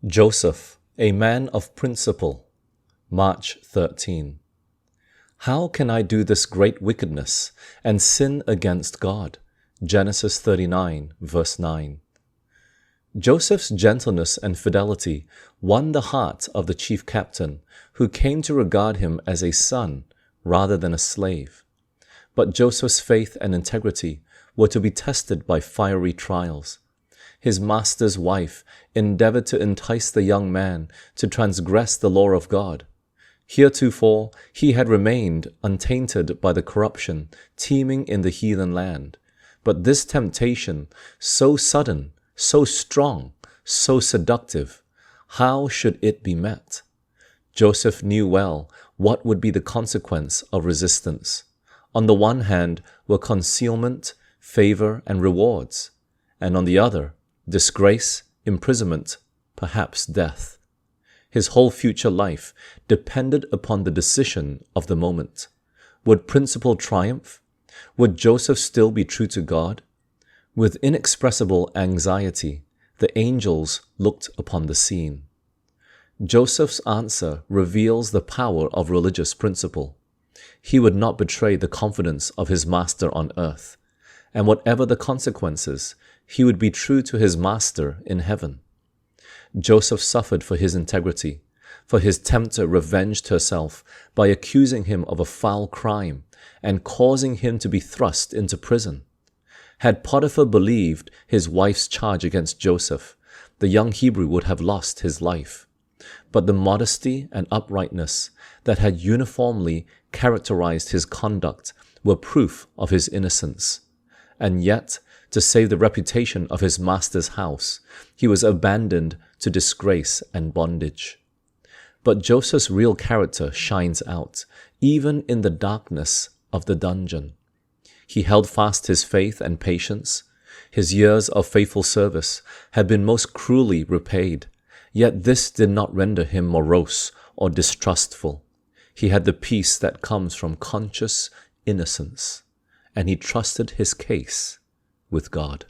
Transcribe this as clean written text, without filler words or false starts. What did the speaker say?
Joseph, a man of principle. March 13. How can I do this great wickedness and sin against God? Genesis 39, verse 9. Joseph's gentleness and fidelity won the heart of the chief captain, who came to regard him as a son rather than a slave. But Joseph's faith and integrity were to be tested by fiery trials. His master's wife endeavored to entice the young man to transgress the law of God. Heretofore he had remained untainted by the corruption teeming in the heathen land. But this temptation, so sudden, so strong, so seductive, how should it be met? Joseph knew well what would be the consequence of resistance. On the one hand were concealment, favor, and rewards, and on the other, disgrace, imprisonment, perhaps death. His whole future life depended upon the decision of the moment. Would principle triumph? Would Joseph still be true to God? With inexpressible anxiety, the angels looked upon the scene. Joseph's answer reveals the power of religious principle. He would not betray the confidence of his master on earth, and whatever the consequences, he would be true to his master in heaven. Joseph suffered for his integrity, for his tempter revenged herself by accusing him of a foul crime and causing him to be thrust into prison. Had Potiphar believed his wife's charge against Joseph, the young Hebrew would have lost his life. But the modesty and uprightness that had uniformly characterized his conduct were proof of his innocence. And yet, to save the reputation of his master's house, he was abandoned to disgrace and bondage. But Joseph's real character shines out, even in the darkness of the dungeon. He held fast his faith and patience. His years of faithful service had been most cruelly repaid, yet this did not render him morose or distrustful. He had the peace that comes from conscious innocence, and he trusted his case with God.